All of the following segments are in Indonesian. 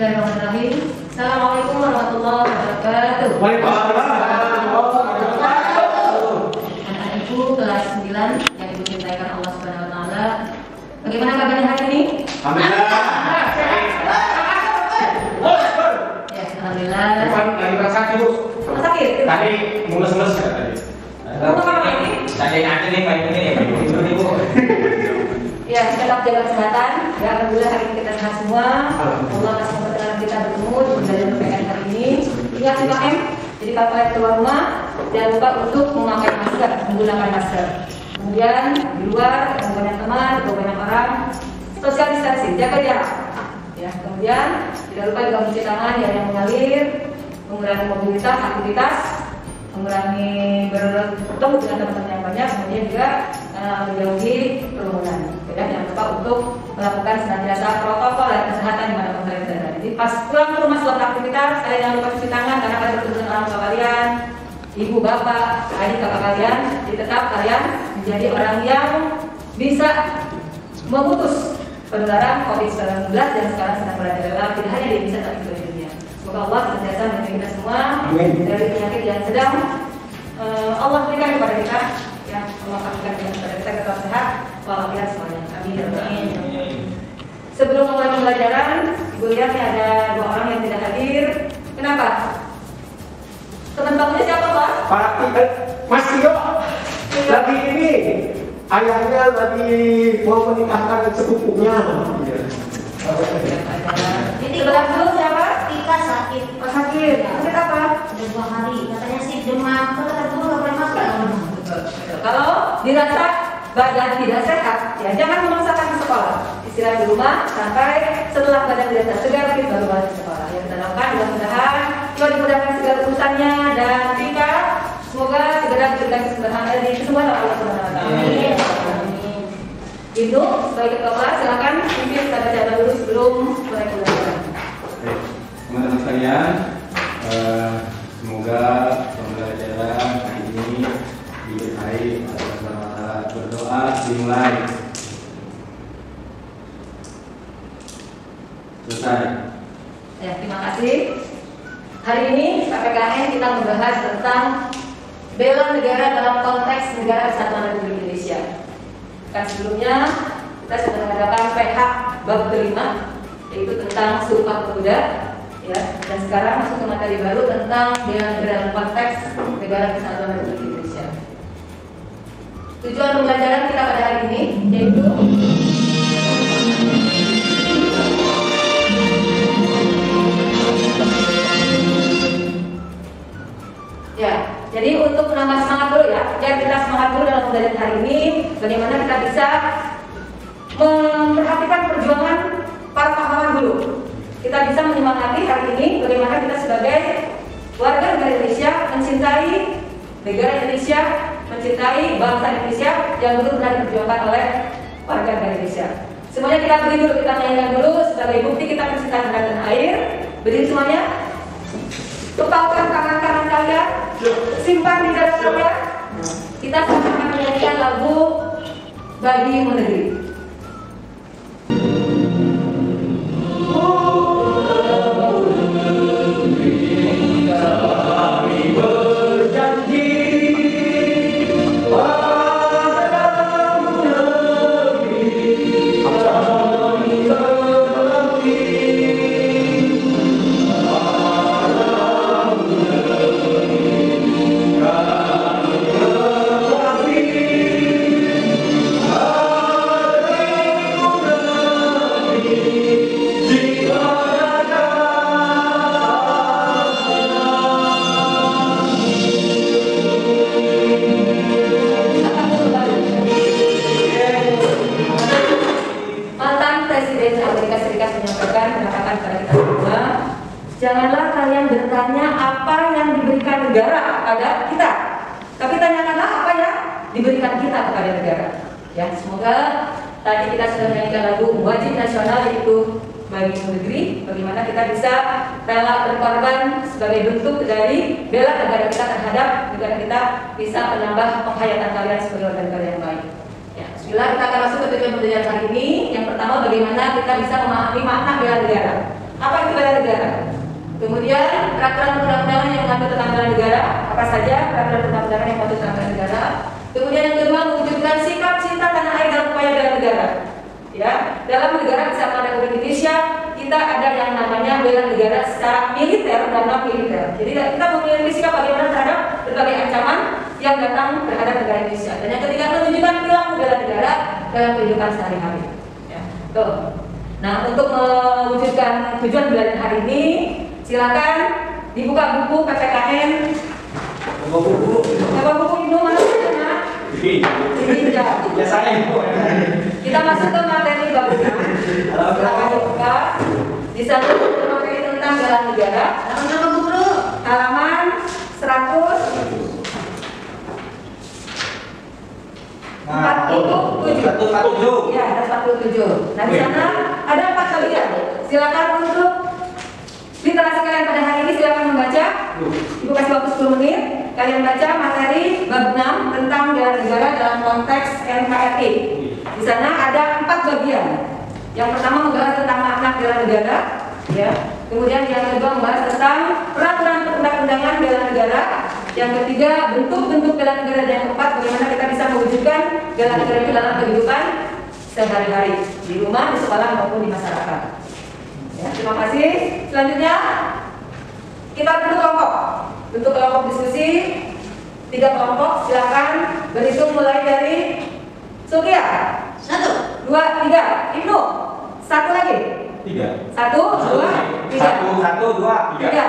Bismillahirrahmanirrahim. Assalamualaikum warahmatullahi wabarakatuh. Waalaikumsalam warahmatullahi wabarakatuh. Anak-anakku kelas 9 yang Ibu cintai karena Allah Subhanahu wa taala. Bagaimana kabarnya hari ini? Alhamdulillah. Ya, alhamdulillah. Bukan lagi sakit, Bu. Sakit. Tadi mulus-mulus ya tadi. Kamu apa ini? Tadi nanti nih Pak ini, Bu. Ya, tetap jaga kesehatan. Ya, alhamdulillah hari ini kita sehat semua. Allah kasih kebetulan kita bertemu di pembelajaran PPKN hari ini. Ingat 5M. Jadi kalau kalian keluar rumah, jangan lupa untuk memakai masker, menggunakan masker. Kemudian di luar, ketemu banyak teman, ketemu banyak orang, social distancing, jaga jarak. Ya, kemudian tidak lupa juga mencuci tangan yang mengalir, mengurangi mobilitas, aktivitas, mengurangi bertemu dengan teman-teman yang banyak, kemudian juga menjauhi kerumunan. Ya, jangan lupa untuk melakukan senantiasa protokol dan kesehatan di mana kalian berada. Jadi pas pulang ke rumah setelah aktivitas, kalian jangan lupa cuci tangan karena kalian bertemu dengan orang tua kalian, ibu, bapak, adik, kakak kalian. Jadi tetap kalian menjadi orang yang bisa memutus penularan COVID-19 dan sekarang sedang berada dalam tidak hanya di Indonesia tapi juga di dunia. Semoga Allah senantiasa melindungi kita semua dari penyakit yang sedang Allah berikan kepada kita. Ya, Allah pastikan kepada kita tetap sehat walafiat semuanya. Amin. Sebelum mulai pembelajaran, Ibu lihat nih ada 2 orang yang tidak hadir. Kenapa? Teman kamunya siapa, Pak? Pak Mas Tio lagi ini ayahnya lagi mau menikahkan sepupunya. Ini sebelah dulu siapa? Tika sakit. Oh, sakit. Sakit apa? Udah 2 hari. Katanya sih demam. Kata dulu nggak boleh makan. Kalau dirasa badan tidak sehat, ya jangan memaksakan ke sekolah. Istirahat di rumah sampai setelah badan tidak segar, kita baru balik ke sekolah. Yang kita lakukan mudah-mudahan Tuhan dimudahkan segala urusannya dan kita semoga segera diberikan kesembuhan oleh Allah Subhanahu wa taala. Amin. Ibu, sebagai ketua kelas silakan pimpin kita baca dulu sebelum mulai pembelajaran. Teman-teman sekalian, semoga pembelajaran hari ini diberkahi oleh Allah Subhanahu wa taala. Berdoa dimulai. Selesai. Ya, terima kasih. Hari ini PPKN kita membahas tentang bela negara dalam konteks Negara Kesatuan Republik Indonesia. Kan sebelumnya kita sudah mengadakan PH bab kelima, yaitu tentang Sumpah Pemuda, ya. Dan sekarang masuk ke materi baru tentang bela negara dalam konteks Negara Kesatuan Republik Indonesia. Tujuan pembelajaran kita pada hari ini yaitu ya, jadi untuk menambah semangat dulu ya, biar kita semangat dulu dalam pembelajaran hari ini, bagaimana kita bisa memperhatikan perjuangan para pahlawan dulu. Kita bisa menyemangati hari ini bagaimana kita sebagai warga negara Indonesia mencintai negara Indonesia, mencintai bangsa Indonesia yang dulu pernah diperjuangkan oleh warga negara Indonesia. Semuanya kita beri dulu, kita nyanyikan dulu sebagai bukti kita mencintai negara dan air. Berdiri semuanya. Kepalkan tangan kanan kalian, simpan di dada kalian. Kita akan menyanyikan lagu Bagimu Negeri. Janganlah kalian bertanya apa yang diberikan negara kepada kita, tapi tanyakanlah apa yang diberikan kita kepada negara. Ya, semoga tadi kita sudah menyanyikan lagu wajib nasional yaitu Bagimu Negeri. Bagaimana kita bisa rela berkorban sebagai bentuk dari bela negara kita terhadap negara kita, bisa menambah penghayatan kalian sebagai warga negara yang baik. Ya, bismillah, kita akan masuk ke tujuan pembelajaran hari ini. Yang pertama, bagaimana kita bisa memahami makna bela negara. Apa itu bela negara? Kemudian peraturan perundang-undangan yang mengatur tentang bela negara, apa saja peraturan perundang-undangan yang mengatur tentang bela negara. Kemudian yang kedua, mewujudkan sikap cinta tanah air dalam upaya bela negara. Ya, dalam negara Kesatuan Republik Indonesia kita ada yang namanya bela negara secara militer dan non militer. Jadi kita memiliki sikap bagaimana terhadap berbagai ancaman yang datang terhadap negara Indonesia. Dan yang ketiga, menunjukkan perilaku bela negara dalam kehidupan sehari-hari. Ya, tuh. Nah, untuk mewujudkan tujuan belajar hari ini, silakan dibuka buku PPKN. Buka buku Ibu mana saja? Ini biasanya Ibu. Kita masuk ke materi babnya. Silakan dibuka. Di sana materi tentang bela negara. Halaman 100. 47. Ya, ada 47. Nah, di sana ada 4 bagian. Silakan untuk literasi kalian pada hari ini, silakan membaca. Ibu kasih waktu 10 menit. Kalian baca materi bab 6 tentang bela negara dalam konteks NKRI. Di sana ada 4 bagian. Yang pertama membahas tentang makna bela negara, ya. Kemudian yang kedua membahas tentang peraturan perundang-undangan bela negara. Yang ketiga, bentuk-bentuk bela negara, dan yang keempat, bagaimana kita bisa mewujudkan bela negara itu dalam kehidupan sehari-hari di rumah, di sekolah maupun di masyarakat. Ya, terima kasih. Selanjutnya kita bentuk kelompok. Bentuk kelompok diskusi 3 kelompok. Silakan berhitung mulai dari Sulkia. 1, 2, 3. Ibnu 1 lagi. 3. 1, 2, 3. 1, 2, 3.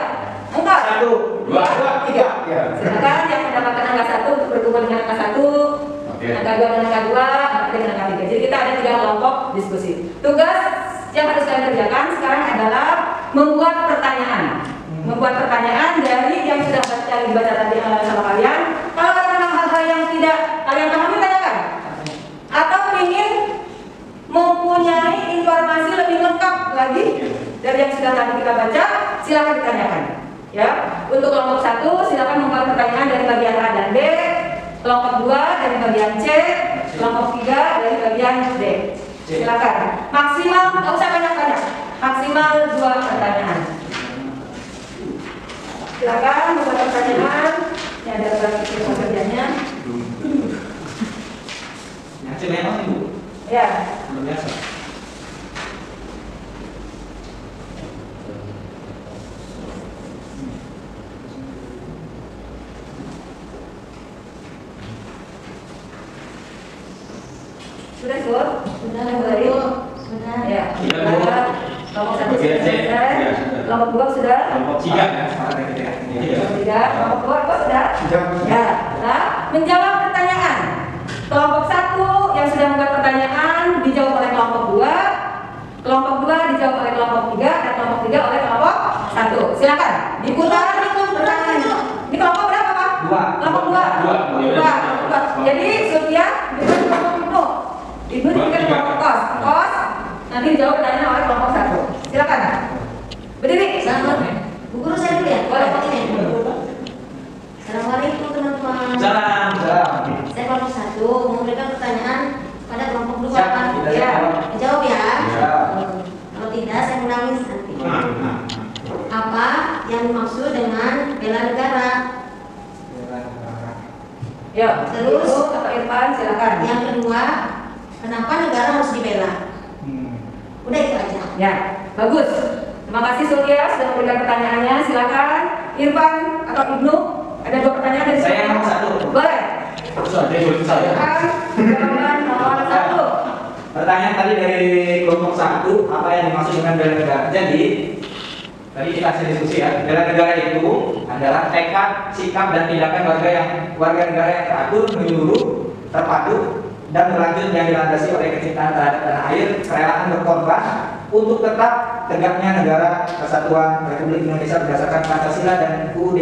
Enggak. 1, 2, 3. Silakan yang mendapatkan angka 1 untuk berkumpul dengan angka 1, angka 2 dengan angka 2, angka 3 dengan angka 3. Jadi kita ada 3 kelompok diskusi. Tugas yang harus kalian kerjakan sekarang adalah membuat pertanyaan. Membuat pertanyaan dari yang sudah dibaca tadi sama kalian. Kalau ada hal-hal yang tidak kalian pahami, tanyakan. Atau ingin mempunyai informasi lebih lengkap lagi dari yang sudah tadi kita baca, silakan ditanyakan. Ya, untuk kelompok 1 silakan membuat pertanyaan dari bagian A dan B, kelompok 2 dari bagian C, kelompok 3 dari bagian D. Silakan. Maksimal, nggak usah banyak-banyak. Maksimal 2 pertanyaan. Silakan membuat pertanyaan. Ini ada berapa kerjanya? Yang memang Ibu. Ya. Luar biasa. Sudah, Sur? Sudah, Bu. sudah. Ya. Kelompok 1 sudah selesai. Kelompok 2 sudah. Kelompok 3. Kelompok 3. Kelompok 2 apa sudah? Ya. Nah, menjawab pertanyaan. Kelompok 1 yang sudah membuat pertanyaan dijawab oleh kelompok 2. Kelompok 2 dijawab oleh kelompok 3 dan kelompok 3 oleh kelompok 1. Silakan. Diputar pertanyaannya. Ini kelompok berapa, Pak? 2. Kelompok 2. Jadi Sulkia dengan kelompok Ibnu. Ibnu diberikan kelompok kos. Nanti dijawab pertanyaan oleh kelompok 1. Silakan. Berdiri. Selamat. Bu Guru saya dulu ya. Boleh. Assalamualaikum teman-teman. Salam. Saya kelompok 1 memberikan pertanyaan pada kelompok 2. Ya. Jawab ya. Ya. Kalau tidak saya menangis nanti. Apa yang dimaksud dengan bela negara? Ya. Terus Kata Irfan, silakan. Yang kedua, kenapa negara harus dibela? Udah itu aja. Ya, bagus. Terima kasih Sulkia sudah memberikan pertanyaannya. Silakan Irfan atau Ibnu, ada 2 pertanyaan dari Saya nomor 1. Boleh. Silakan. Jawaban nomor 1. Pertanyaan tadi dari kelompok 1, apa yang dimaksud dengan bela negara? Jadi tadi kita hasil diskusi ya, bela negara itu adalah tekad, sikap dan tindakan warga negara yang teratur, menyeluruh, terpadu, dan berlanjut yang dilandasi oleh kecintaan terhadap tanah air, kerelaan berkorban untuk tetap tegaknya negara kesatuan Republik Indonesia berdasarkan Pancasila dan UUD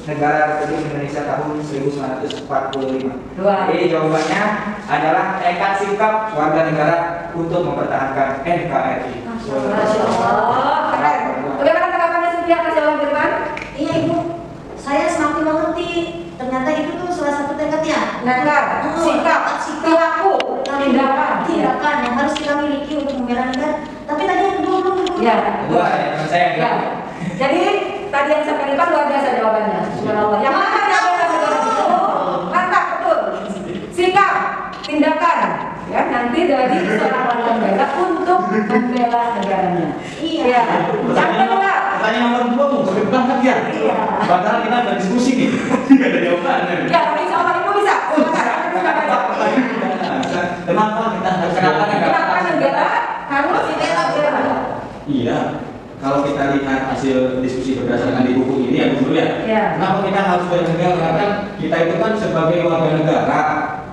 Negara Republik Indonesia tahun 1945. Jadi jawabannya adalah tekad sikap warga negara untuk mempertahankan NKRI. Masya Allah. Keren. Bagaimana tanggapannya Sulkia atas jawaban Irfan? Iya Ibu, saya semakin mengerti. Ternyata itu tuh salah satu tekadnya. Tekad, sikap, perilaku, tindakan yang harus kita miliki untuk membela negara. Tapi tadi yang belum. Ya. Kedua, yang tindakan ya nanti dari seorang warga negara untuk membela negaranya. Iya. Ya. Yang kedua, Pertanyaan nomor 2 tuh, sampai banget ya. Iya. Padahal kita udah diskusi nih. Tidak ada jawabannya. ya tapi sama Ibu bisa. Kenapa kita harus Kenapa negara harus dibela negara? Iya. Kalau kita lihat hasil diskusi berdasarkan di buku ini ya Bu ya. Iya. Kenapa kita harus bela negara? Karena kan kita itu kan sebagai warga negara,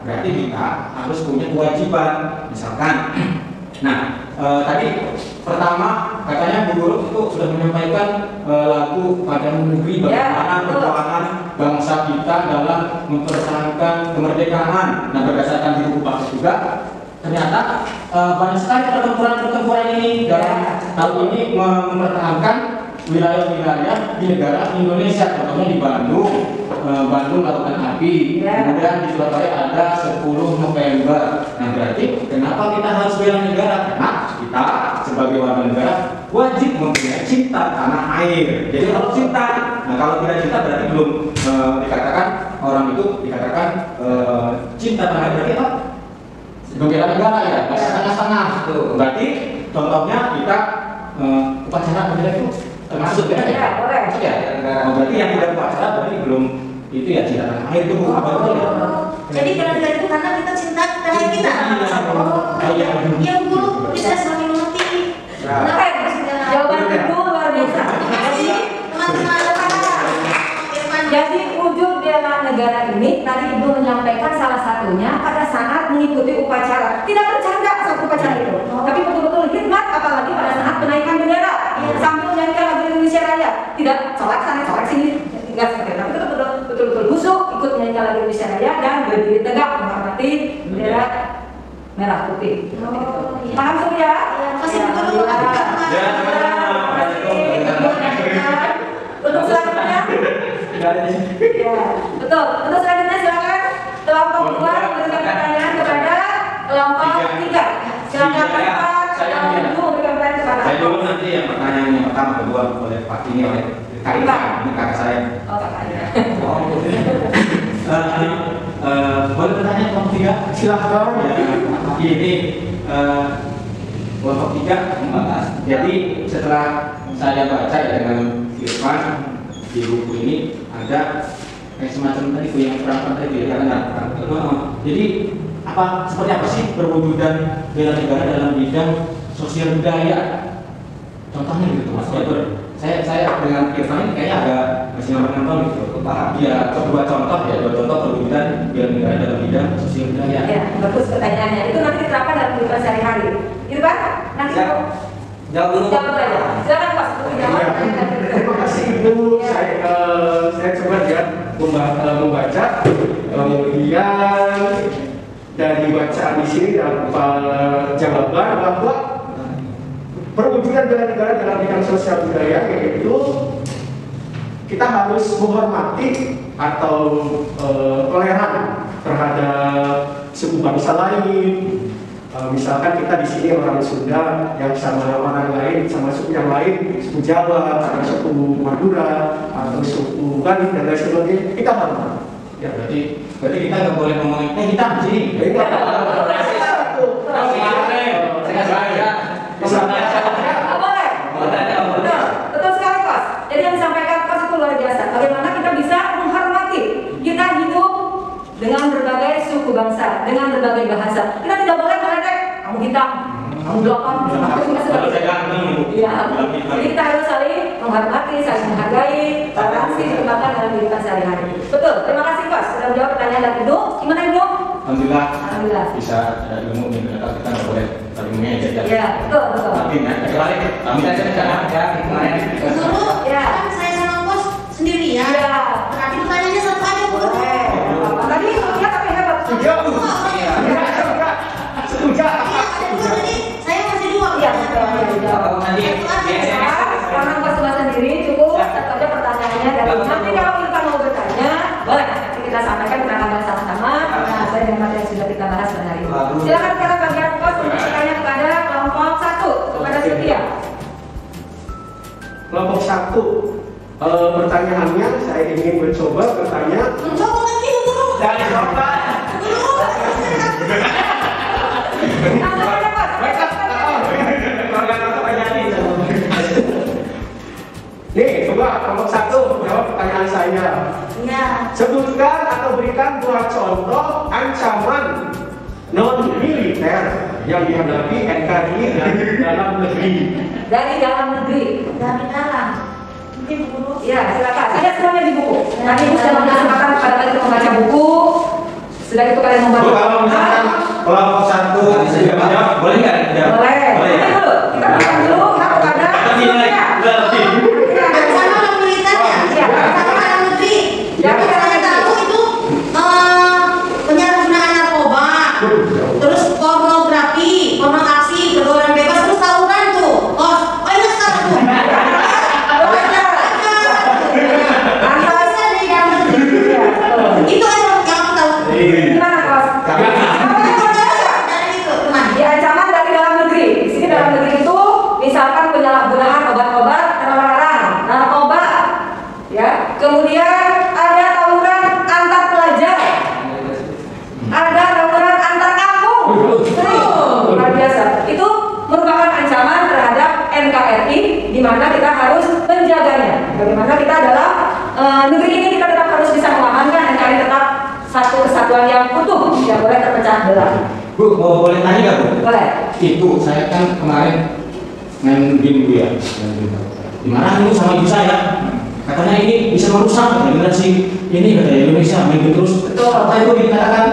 berarti kita harus punya kewajiban. Misalkan, nah tadi pertama katanya Bu Guru itu sudah menyampaikan lagu pada negeri bagaimana perjuangan bangsa kita dalam mempertahankan kemerdekaan. Nah berdasarkan di buku Pak juga ternyata banyak sekali pertempuran ini dalam hal ini mempertahankan wilayah-wilayah di negara Indonesia, contohnya di Bandung lautan api, kemudian di Surabaya ada 10 November. Nah berarti kenapa kita harus bela negara? Karena kita sebagai warga negara wajib mempunyai cinta tanah air. Jadi harus cinta. Nah kalau tidak cinta berarti belum dikatakan orang itu dikatakan cinta tanah air, berarti apa? Bela negara ya, masih setengah-setengah. Berarti contohnya kita upacara bendera itu termasuk bela ya? Boleh. Ya, berarti yang tidak upacara berarti belum itu ya cinta tanah air itu apa itu ya? Jadi bela negara itu karena kita cinta tanah air kita. Iya. Yang dulu bisa semakin mengerti. Kenapa ya Jawaban Ibu luar biasa. Jadi teman-teman Jadi wujud bela negara ini tadi Ibu menyampaikan salah satunya pada saat mengikuti upacara. Tidak bercanda saat upacara itu, tapi betul-betul hikmat, apalagi pada saat penaikan bendera sambil menyanyikan lagu Indonesia Raya. Tidak colak sana colak sini, tidak seperti itu. Tapi betul-betul khusyuk ikut menyanyikan lagu Indonesia Raya dan berdiri tegak menghormati bendera merah putih. Paham semua ya? Masih betul. Untuk selanjutnya. Ya, betul. Untuk selanjutnya silakan kelompok 2 memberikan pertanyaan kepada kelompok 3. Silakan Pak. Kelompok 2 memberikan pertanyaan kepada. Saya dulu nanti yang pertanyaan yang pertama, kedua oleh Pak ini oleh Kak Ika, ini kakak saya. Oh, Pak Ika. Boleh bertanya kelompok 3? Silahkan. Ini kelompok 3 membahas. Jadi setelah saya baca ya dengan Firman di buku ini ada kayak semacam tadi yang perang tadi ya karena jadi seperti apa sih perwujudan bela negara dalam bidang sosial budaya, contohnya gitu Mas. Saya dengan Firman ini kayaknya agak masih nambah gitu ya, dua contoh perwujudan bela negara dalam bidang sosial budaya. Ya, bagus pertanyaannya. Itu nanti diterapkan dalam kehidupan sehari-hari. Gitu Pak? Nanti jawab dulu. Jawab aja. Silakan Pak, untuk jawab. Terima kasih Ibu. Saya coba ya membaca kemudian dari bacaan di sini dapat jawaban bahwa perwujudan bela negara dalam bidang sosial budaya yaitu kita harus menghormati atau toleran terhadap suku bangsa lain. Misalkan kita di sini orang Sunda yang sama orang lain, sama suku yang lain, suku Jawa, sama suku Madura, atau suku Bali dan lain sebagainya, kita hormat. Ya berarti kita nggak boleh ngomongin hitam sih. Betul sekali Kos. Jadi yang disampaikan Kos itu luar biasa. Bagaimana kita bisa menghormati, kita hidup dengan berbagai suku bangsa, dengan berbagai bahasa. Kita tidak boleh meledek, kamu hitam, kamu belakang, iya. Jadi kita harus saling menghormati, saling menghargai, toleransi dikembangkan dalam kehidupan sehari-hari. Betul. Terima kasih Kos sudah menjawab pertanyaan dari Ibu. Gimana Ibu? Alhamdulillah. Bisa ada ilmu yang kita nggak boleh saling mengejek ya. Iya, betul. Tapi ya, kecuali kami saja tidak ada kemarin. Dulu kan saya sama Bos sendirian. Iya. Berarti pertanyaannya satu aja Bu. Tadi ya tapi hebat. Setuju. Jadi saya masih dua. Iya, betul. Kalau nanti Karena Kos cuma sendiri cukup satu aja pertanyaannya dari nanti kalau kita mau bertanya, boleh nanti kita sampaikan kita akan bahas sama-sama. Nah, saya dengan materi yang sudah kita bahas pada hari ini. Silakan sekarang bagian Kos untuk bertanya kepada kelompok 1 kepada Cynthia. Kelompok 1, pertanyaannya saya ingin mencoba bertanya. Mencoba lagi dulu. Dari Bapak. Dulu. coba kelompok 1 jawab pertanyaan saya. Ya. Sebutkan atau berikan 2 contoh ancaman non-militer yang dihadapi NKRI dari dalam negeri. Dari dalam negeri. Dari dalam. Mungkin buku. Ya, silakan. Ada semuanya di buku. Tadi Ibu sudah mempersilakan kepada kalian untuk membaca buku. Sudah itu kalian membaca. Bu, kalau misalkan kelompok 1 bisa jawab, boleh nggak? Boleh. Boleh ya? Dulu. Kita baca dulu kepada sebelumnya. Ancaman non-militer ya? Iya. Ancaman dalam negeri. Yang Yang saya tahu itu penyalahgunaan narkoba, terus pornografi, pornografi, pergaulan bebas, terus tawuran tuh. Oh ini sekarang tuh. Itu yang aku tahu. Gimana, Kos? Dari itu, teman. Ya, ancaman dari dalam negeri. Di sini dalam negeri itu misalkan penyalahgunaan obat-obat terlarang, narkoba, ya. Kemudian ada tawuran antar pelajar, ada tawuran antar kampung. Luar biasa. Itu merupakan ancaman terhadap NKRI, di mana kita harus menjaganya. Bagaimana kita dalam negeri ini kita tetap harus bisa mengamankan NKRI tetap satu kesatuan yang utuh, tidak boleh terpecah belah. Bu, boleh tanya nggak Bu? Boleh. Itu saya kan kemarin main game Bu ya, dimarahin itu sama ibu saya, katanya ini bisa merusak generasi ini kata Indonesia main game terus. Betul. Apa itu dikatakan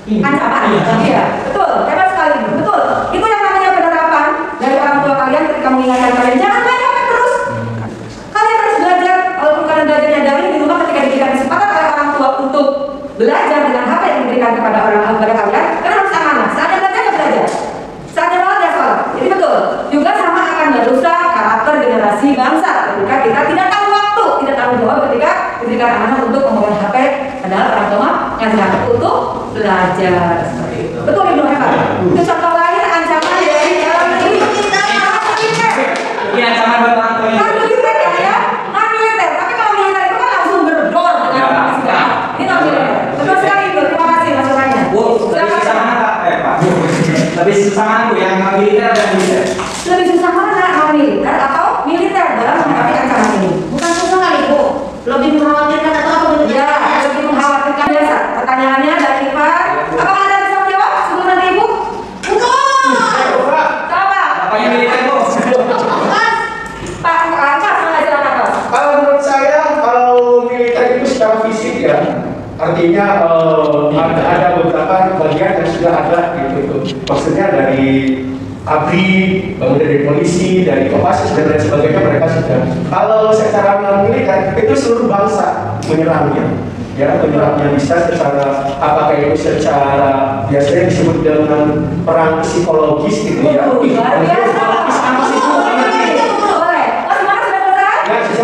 ini? Ancaman? Iya. Iya, betul. Hebat sekali. Betul. Itu yang namanya penerapan dari orang tua kalian ketika mengingatkan kalian jangan main HP terus. Kalian harus belajar. Walaupun kalian belajarnya daring di rumah, ketika diberikan kesempatan oleh orang tua untuk belajar dengan HP yang diberikan kepada kepada kalian, kalian harus amanah. Saatnya belajar ya belajar. Saatnya sholat ya sholat. Jadi betul. Juga sama akan merusak karakter generasi bangsa ketika kita tidak tahu waktu, tidak tahu jawab ketika diberikan amanah untuk memegang HP adalah orang tua ngasih HP untuk belajar. Seperti itu. Betul Ibu hebat. Itu contoh lain ancaman dari dalam negeri. Ini ancaman buat orang tua Kan militer ya, kan militer. Tapi kalau militer itu kan langsung berdor dengan pasukan. Ini non militer. Betul sekali Ibu. Terima kasih masukannya. Bu, lebih susah mana Pak? Pak. Lebih susah mana Bu? Yang militer dan militer? Lebih susah mana non militer atau militer dalam menghadapi ancaman ini? Bukan susah kali Bu, lebih mengkhawatirkan atau apa bentuknya? Ya, lebih mengkhawatirkan biasa. Pertanyaannya dari Ivan. Apakah Anda bisa menjawab sebelum nanti Ibu? Coba. Apa yang militer Bu? Pak Angka mengajar anak. Kalau menurut saya, kalau militer itu secara fisik ya, artinya ada beberapa bagian yang sudah ada gitu. Maksudnya dari ABRI, kemudian dari polisi, dari Kopassus dan lain sebagainya mereka sudah. Kalau secara non militer itu seluruh bangsa menyerangnya. Ya, penyerangnya bisa secara apakah itu secara biasanya disebut dengan perang psikologis gitu ya. Luar biasa. Boleh. Oh, semangat sudah selesai? Ya, sisa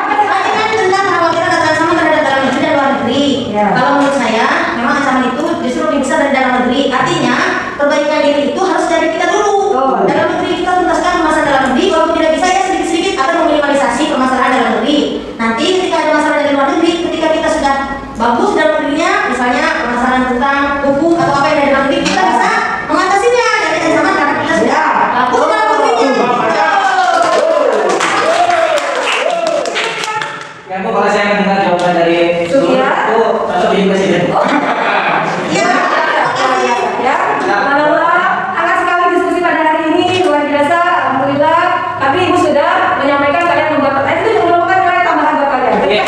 Tadi kan tentang kekhawatiran antara ancaman terhadap dalam negeri dan luar negeri. Ya. Kalau menurut saya, memang ancaman itu justru lebih besar dari dalam negeri. Artinya, perbaikan diri itu harus dari kita dulu. Betul. Dalam negeri kita tuntaskan masalah dalam negeri, walaupun tidak bisa ya sedikit-sedikit akan meminimalisasi permasalahan dalam negeri. Nanti ketika ada masalah dari luar negeri, ketika kita sudah bagus dalam negerinya, misalnya permasalahan tentang hukum atau apa yang ada dalam negeri, kita bisa mengatasinya dari ancaman karena kita sudah bagus dalam negerinya. Ya Bu, kalau saya mendengar jawaban dari Surya. itu cocok jadi presiden. Iya, makasih. Ya, Alhamdulillah, hangat sekali diskusi pada hari ini, luar biasa, Alhamdulillah. Tapi Ibu sudah menyampaikan kalian membuat pertanyaan itu merupakan nilai tambahan buat kalian. Iya.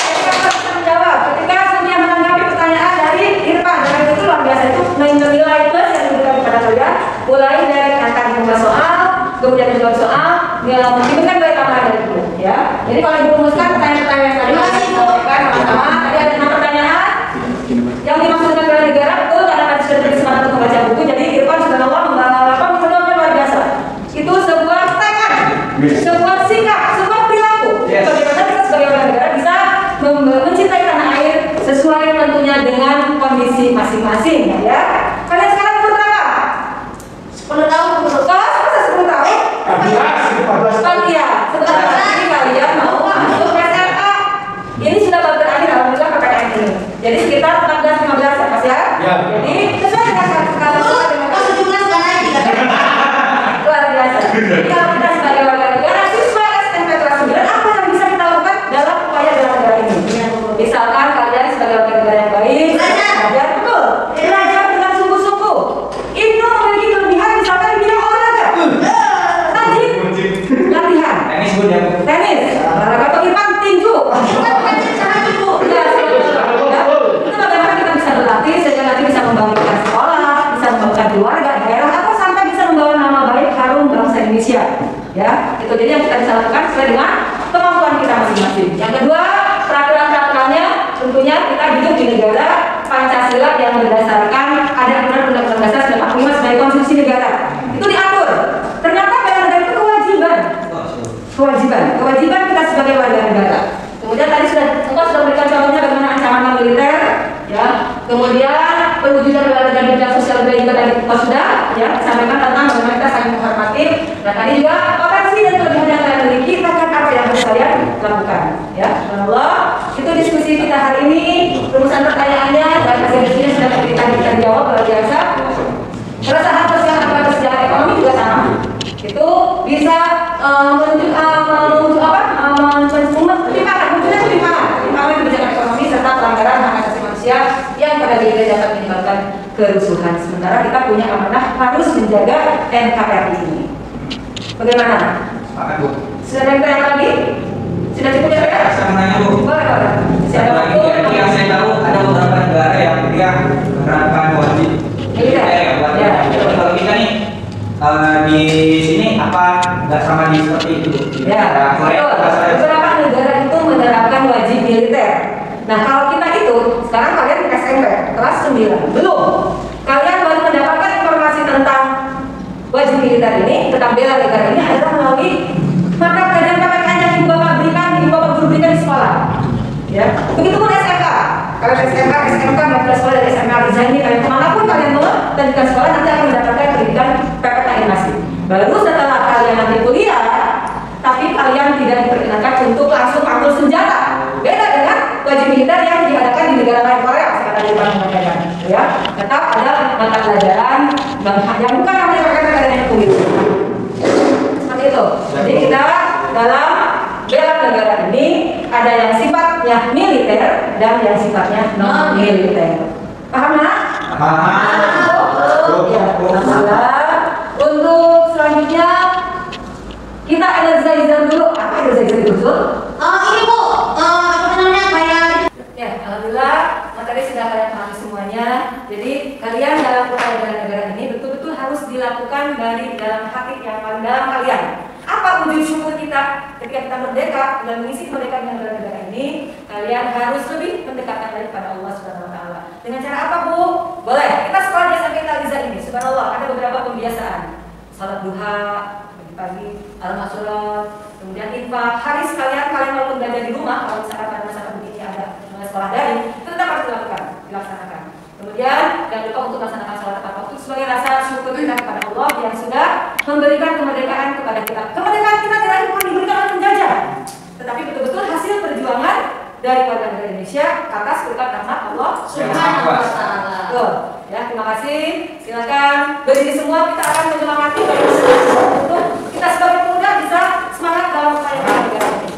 Ketika bisa menjawab, ketika Surya menanggapi pertanyaan dari Irfan, dan itu luar biasa, itu nilai plus yang diberikan kepada kalian, mulai dari angka jumlah soal, kemudian menjawab soal, mungkin nilai tambahan dari itu, ya. Jadi kalau Ibu rumuskan pertanyaan-pertanyaan yang tadi, Terima kasih, Bu. sampaikan sama-sama. Tadi ada 6 pertanyaan. Yang dimaksudkan bela negara betul karena tadi sudah diberi kesempatan untuk membaca buku, jadi Irfan sudah menjawabnya luar biasa. Itu sebuah tekad, sebuah sikap, sebuah perilaku. Yes. Bagaimana kita sebagai bela negara bisa mencintai tanah air sesuai tentunya dengan kondisi masing-masing, ya. Kalian sekarang umur berapa? 10 tahun Bu. Kelas masa 10 tahun? 14 Kan iya, sebentar lagi kalian mau masuk SMA. Ini sudah baru terakhir alhamdulillah PPKN ini. Jadi sekitar 14-15 ya Mas ya. Ya. Jadi sesuai dengan skala Kok 17 kan naik? luar biasa. Jadi kalau kita sebagai warga negara siswa Kemudian perwujudan bela negara dan sosial budaya juga tadi sudah ya disampaikan tentang bagaimana kita saling menghormati. Nah tadi juga potensi dan kelebihan yang kalian miliki, kan apa yang harus kalian lakukan ya. Allah itu diskusi kita hari ini. Rumusan pertanyaannya dan hasil diskusinya sudah kita jawab luar biasa. Keresahan sosial akibat sejarah ekonomi juga sama. Itu bisa ketimpangan kebijakan ekonomi serta pelanggaran hak asasi manusia yang pada dirinya dapat menyebabkan kerusuhan. Sementara kita punya amanah harus menjaga NKRI ini. Bagaimana? Sepakat, Bu. Sudah ada yang tanya lagi? Sudah cukup ya? Saya mau nanya, Bu. Boleh, boleh. Satu lagi, yang saya tahu ada beberapa negara yang dia menerapkan wajib militer ya buat Tapi kalau kita nih di sini apa nggak sama di seperti itu? Ya, beberapa negara itu menerapkan wajib militer. Nah, kalau kita itu sekarang kalian SMP kelas 9 belum. Kalian baru mendapatkan informasi tentang wajib militer ini, tentang bela negara ini adalah melalui mata pelajaran PPKN yang ibu bapak guru berikan di sekolah. Ya, begitupun SMK. Kalau SMK dan sekolah dari SMA Rizani, kalian kemanapun kalian melanjutkan sekolah nanti akan mendapatkan pendidikan PPKN masih. Baru setelah kalian nanti kuliah, tapi kalian tidak diperkenankan untuk langsung ambil senjata. Beda dengan wajib militer yang diadakan di negara lain, Korea, sekarang tadi Pak mengatakan, ya. Tetap ada mata pelajaran yang bukan namanya PPKN yang kuliah. Seperti itu. Jadi kita dalam bela negara ini ada yang sifatnya militer dan yang sifatnya non militer. Paham nak? Paham. Ya, alhamdulillah. Untuk selanjutnya kita energizer dulu. Apa energizer dulu? Ini Bu, apa namanya kayak? Ya, alhamdulillah materi sudah kalian pahami semuanya. Jadi kalian dalam upaya bela negara ini betul-betul harus dilakukan dari dalam hati yang paling dalam kalian. Apa wujud syukur kita ketika kita merdeka dan mengisi kemerdekaan bela negara ini? Kalian harus lebih mendekatkan lagi pada Allah Subhanahu Wa Taala. Dengan cara apa, Bu? Boleh. Kita sekolah di SMP Taliza ini, Subhanallah, ada beberapa pembiasaan. Salat duha pagi-pagi, al-masulat, kemudian infak. Hari sekalian kalian walaupun belajar di rumah, kalau misalkan pada masa begini ada sekolah daring, itu tetap harus dilaksanakan. Kemudian jangan lupa untuk melaksanakan sholat tepat waktu sebagai rasa syukur kita kepada Allah yang sudah memberikan kemerdekaan kepada kita. Kemerdekaan kita tidak bukan diberikan oleh penjajah, tetapi betul-betul hasil perjuangan dari warga negara Indonesia atas berkat rahmat Allah Subhanahu wa Ta'ala. Ya, terima kasih. Silakan berdiri semua, kita akan menyemangati untuk kita sebagai pemuda bisa semangat dalam upaya bela negara ini.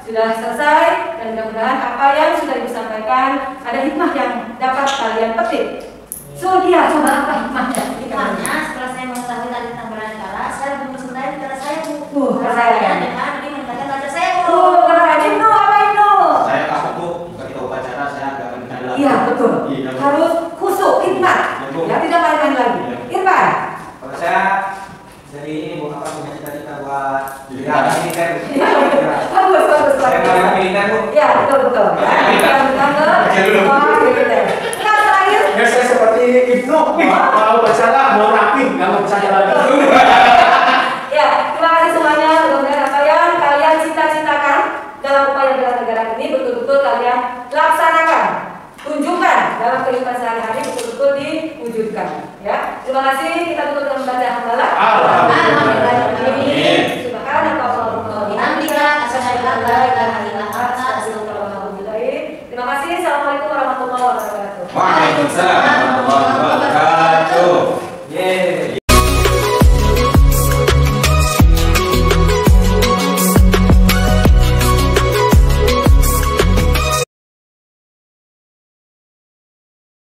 Sudah selesai dan mudah-mudahan apa yang sudah disampaikan ada hikmah yang dapat kalian petik. Dia coba apa hikmahnya? Hikmahnya setelah saya mengetahui tadi tentang bela negara, saya lebih mencintai negara saya Bu. Saya dengan lebih meningkatkan raja saya Bu. Ibnu apa Ibnu? Saya takut Bu, ketika upacara saya agak mengendalikan. Iya betul. Harus khusyuk, hikmat. Ya tidak lagi. Irfan. Kalau saya jadi ini Bu, apa punya cita-cita buat Jadi militer. Bagus. Saya mau militer Bu. Ya, betul. Yang pertama, militer. Sekarang terakhir. Ya saya seperti Ibnu, mau bicara mau rapi, nggak mau bicara lagi. Ya, terima kasih semuanya. Mudah-mudahan apa yang kalian cita-citakan dalam upaya bela negara ini betul-betul kalian laksanakan, tunjukkan dalam kehidupan sehari-hari, betul-betul diwujudkan. Ya, terima kasih. Kita tutup dengan membaca hamdalah. Alhamdulillah. Alhamdulillah.